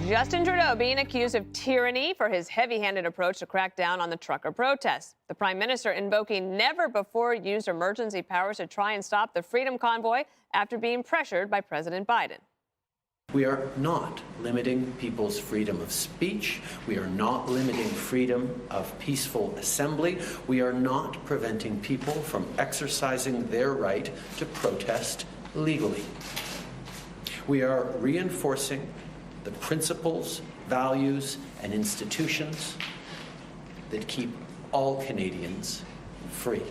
Justin Trudeau being accused of tyranny for his heavy-handed approach to crack down on the trucker protests. The Prime Minister invoking never-before-used emergency powers to try and stop the Freedom Convoy after being pressured by President Biden. We are not limiting people's freedom of speech. We are not limiting freedom of peaceful assembly. We are not preventing people from exercising their right to protest legally. We are reinforcing the principles, values, and institutions that keep all Canadians free.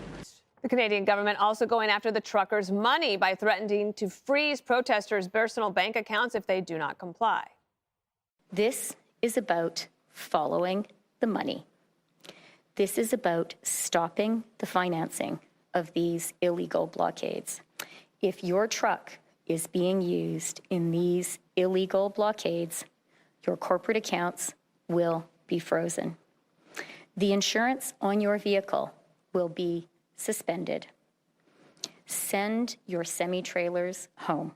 The Canadian government also going after the truckers' money by threatening to freeze protesters' personal bank accounts if they do not comply. This is about following the money. This is about stopping the financing of these illegal blockades. If your truck is being used in these illegal blockades, your corporate accounts will be frozen. The insurance on your vehicle will be suspended. Send your semi-trailers home.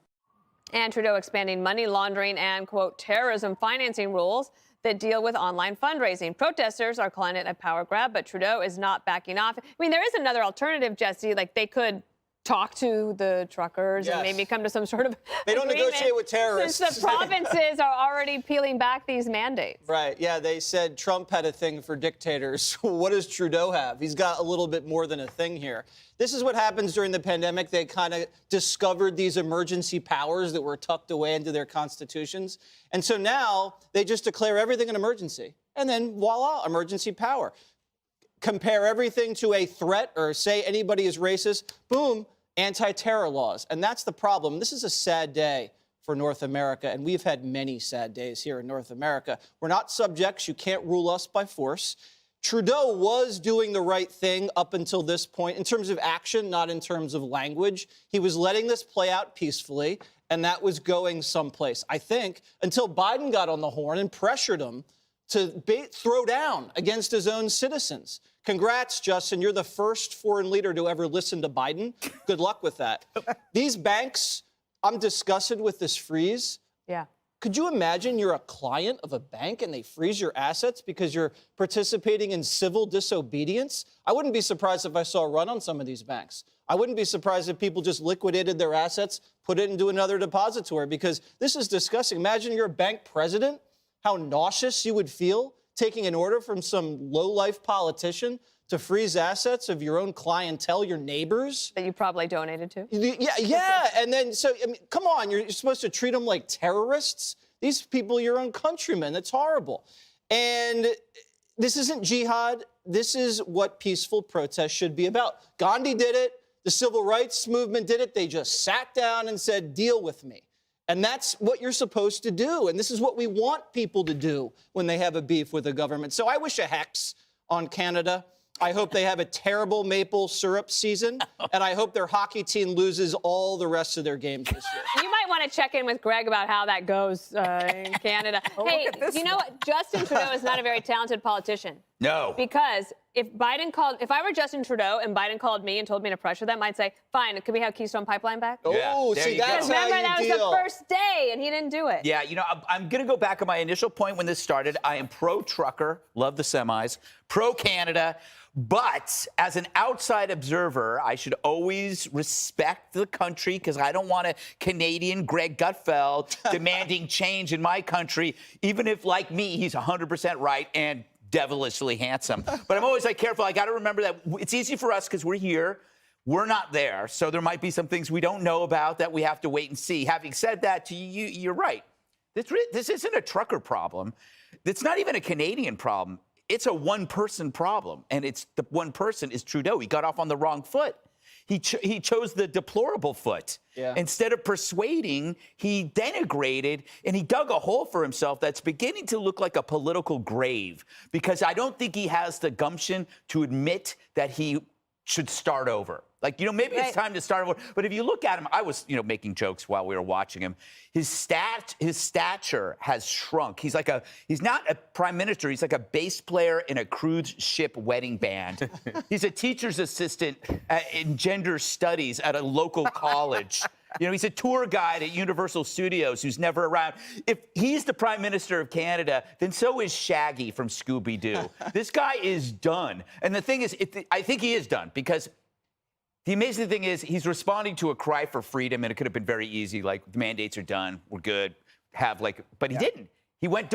And Trudeau expanding money laundering and, quote, terrorism financing rules that deal with online fundraising. Protesters are calling it a power grab, but Trudeau is not backing off. I mean, there is another alternative, Jesse, like they could talk to the truckers and maybe come to some sort of They don't negotiate with terrorists. Since the provinces are already peeling back these mandates. Right, yeah, they said Trump had a thing for dictators. What does Trudeau have? He's got a little bit more than a thing here. This is what happens during the pandemic. They kind of discovered these emergency powers that were tucked away into their constitutions. And so now they just declare everything an emergency. And then voila, emergency power. Compare everything to a threat or say anybody is racist, boom, anti-terror laws. And that's the problem. This is a sad day for North America, and we've had many sad days here in North America. We're not subjects. You can't rule us by force. Trudeau was doing the right thing up until this point in terms of action, not in terms of language. He was letting this play out peacefully, and that was going someplace, I think, until Biden got on the horn and pressured him to throw down against his own citizens. Congrats, Justin. You're the first foreign leader to ever listen to Biden. Good luck with that. These banks, I'm disgusted with this freeze. Yeah. Could you imagine you're a client of a bank and they freeze your assets because you're participating in civil disobedience? I wouldn't be surprised if I saw a run on some of these banks. I wouldn't be surprised if people just liquidated their assets, put it into another depository, because this is disgusting. Imagine you're a bank president, how nauseous you would feel taking an order from some low-life politician to freeze assets of your own clientele, your neighbors. That you probably donated to. Yeah. And then, so, I mean, come on, you're supposed to treat them like terrorists? These people are your own countrymen. That's horrible. And this isn't jihad. This is what peaceful protest should be about. Gandhi did it. The civil rights movement did it. They just sat down and said, deal with me. And that's what you're supposed to do. And this is what we want people to do when they have a beef with the government. So I wish a hex on Canada. I hope they have a terrible maple syrup season. And I hope their hockey team loses all the rest of their games this year. You might want to check in with Greg about how that goes in Canada. Hey, you know what? Justin Trudeau is not a very talented politician. No. Because if I were Justin Trudeau and Biden called me and told me to pressure them, I'd say, fine, can we have Keystone Pipeline back? Oh, there see, you go. that's how Remember, you that was deal. the first day, and he didn't do it. Yeah, you know, I'm going to go back on my initial point when this started. I am pro-trucker, love the semis, pro-Canada. But as an outside observer, I should always respect the country because I don't want a Canadian Greg Gutfeld demanding change in my country, even if, like me, he's 100% right and devilishly handsome. But I'm always like careful. I got to remember that it's easy for us because we're here. We're not there. So there might be some things we don't know about that we have to wait and see. Having said that, you're right. This isn't a trucker problem. It's not even a Canadian problem. It's a one-person problem, and it's the one person is Trudeau. He got off on the wrong foot. He chose the deplorable foot. Yeah. Instead of persuading, he denigrated, and he dug a hole for himself that's beginning to look like a political grave, because I don't think he has the gumption to admit that he should start over. Like, maybe it's time to start over. But if you look at him, I was, making jokes while we were watching him. His stature has shrunk. He's not a prime minister. He's like a bass player in a cruise ship wedding band. He's a teacher's assistant in gender studies at a local college. You know, he's a tour guide at Universal Studios who's never around. If he's the Prime Minister of Canada, then so is Shaggy from Scooby-Doo. This guy is done. And the thing is, I think he is done because the amazing thing is he's responding to a cry for freedom, and it could have been very easy, like the mandates are done, we're good, but he didn't. He went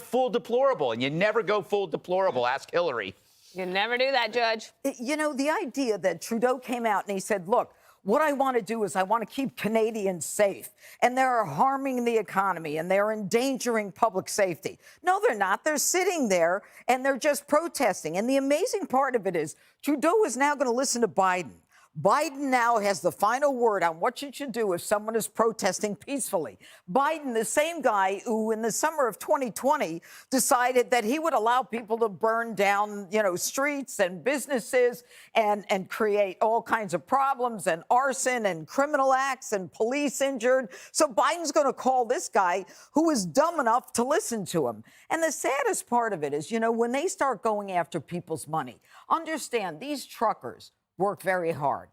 full deplorable, and you never go full deplorable. Ask Hillary. You never do that, Judge. You know, the idea that Trudeau came out and he said, look, what I want to do is I want to keep Canadians safe, and they're harming the economy, and they're endangering public safety. No, they're not. They're sitting there, and they're just protesting. And the amazing part of it is Trudeau is now going to listen to Biden. Biden now has the final word on what you should do if someone is protesting peacefully. Biden, the same guy who in the summer of 2020 decided that he would allow people to burn down, you know, streets and businesses and create all kinds of problems and arson and criminal acts and police injured. So Biden's going to call this guy who is dumb enough to listen to him. And the saddest part of it is, you know, when they start going after people's money, understand these truckers work very hard.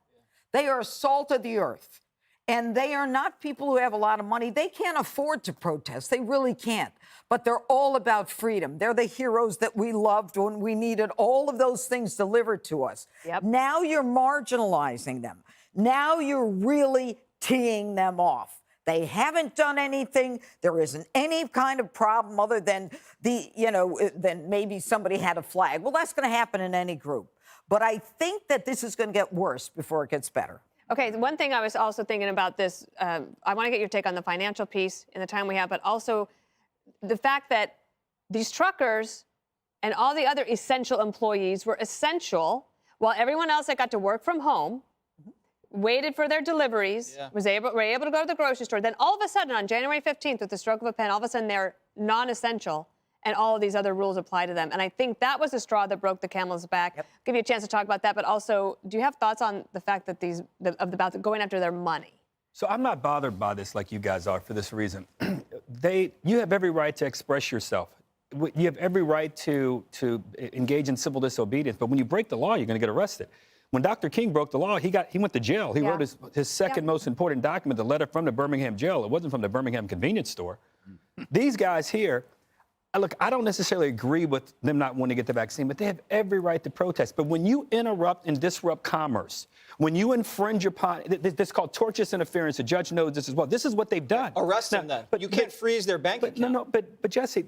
They are salt of the earth. And they are not people who have a lot of money. They can't afford to protest. They really can't. But they're all about freedom. They're the heroes that we loved when we needed all of those things delivered to us. Yep. Now you're marginalizing them. Now you're really teeing them off. They haven't done anything. There isn't any kind of problem other than than maybe somebody had a flag. Well, that's going to happen in any group. But I think that this is going to get worse before it gets better. Okay, one thing I was also thinking about this, I want to get your take on the financial piece in the time we have, but also the fact that these truckers and all the other essential employees were essential while everyone else that got to work from home waited for their deliveries, were able to go to the grocery store. Then all of a sudden, on January 15th, with the stroke of a pen, all of a sudden they're non-essential, and all of these other rules apply to them. And I think that was the straw that broke the camel's back. Yep. Give you a chance to talk about that, but also, do you have thoughts on the fact that about going after their money? So I'm not bothered by this like you guys are for this reason. You have every right to express yourself. You have every right to engage in civil disobedience, but when you break the law, you're going to get arrested. When Dr. King broke the law, he went to jail. He wrote his second most important document, the letter from the Birmingham jail. It wasn't from the Birmingham convenience store. These guys here, look, I don't necessarily agree with them not wanting to get the vaccine, but they have every right to protest. But when you interrupt and disrupt commerce, when you infringe upon, this is called tortious interference. The judge knows this as well. This is what they've done. Arrest them then. But you can't freeze their bank account. But Jesse,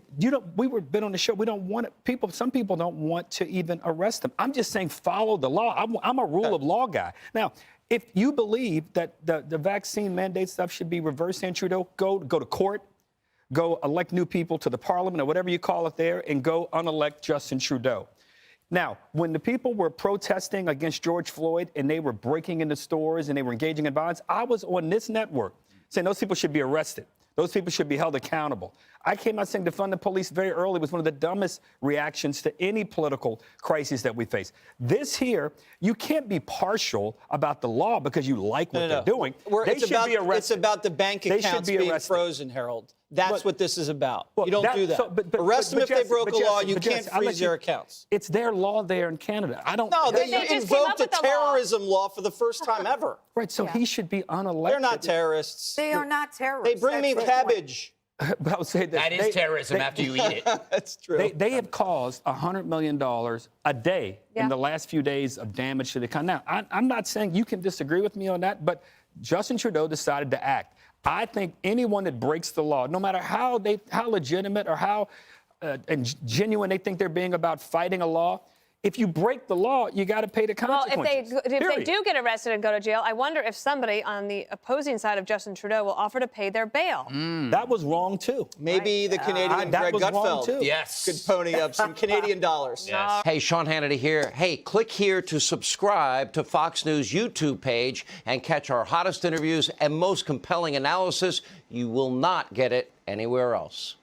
we've been on the show. We don't want it. Some people don't want to even arrest them. I'm just saying follow the law. I'm a rule of law guy. Now, if you believe that the vaccine mandate stuff should be reversed, and Trudeau, go to court. Go elect new people to the parliament or whatever you call it there, and go unelect Justin Trudeau. Now, when the people were protesting against George Floyd and they were breaking into stores and they were engaging in violence, I was on this network saying those people should be arrested. Those people should be held accountable. I came out saying defund the police very early was one of the dumbest reactions to any political crisis that we face. This here, you can't be partial about the law because you like what they're doing. They should be arrested. It's about the bank accounts being frozen, Harold. That's what this is about. You don't do that. Arrest them if they broke a law. You can't freeze their accounts. It's their law there in Canada. I don't. No, they invoked a terrorism law for the first time ever. Right, so he should be unelected. They're not terrorists. They are not terrorists. They bring me cabbage. But I'll say this. That is terrorism after you eat it. That's true. They have caused $100 million a day in the last few days of damage to the economy. Now, I'm not saying you can disagree with me on that, but Justin Trudeau decided to act. I think anyone that breaks the law, no matter how legitimate or how genuine they think they're being about fighting a law, if you break the law, you got to pay the consequences. Well, if they do get arrested and go to jail, I wonder if somebody on the opposing side of Justin Trudeau will offer to pay their bail. That was wrong, too. Maybe the Canadian Greg Gutfeld. Yes. Could pony up some Canadian dollars. Yes. Hey, Sean Hannity here. Hey, click here to subscribe to Fox News YouTube page and catch our hottest interviews and most compelling analysis. You will not get it anywhere else.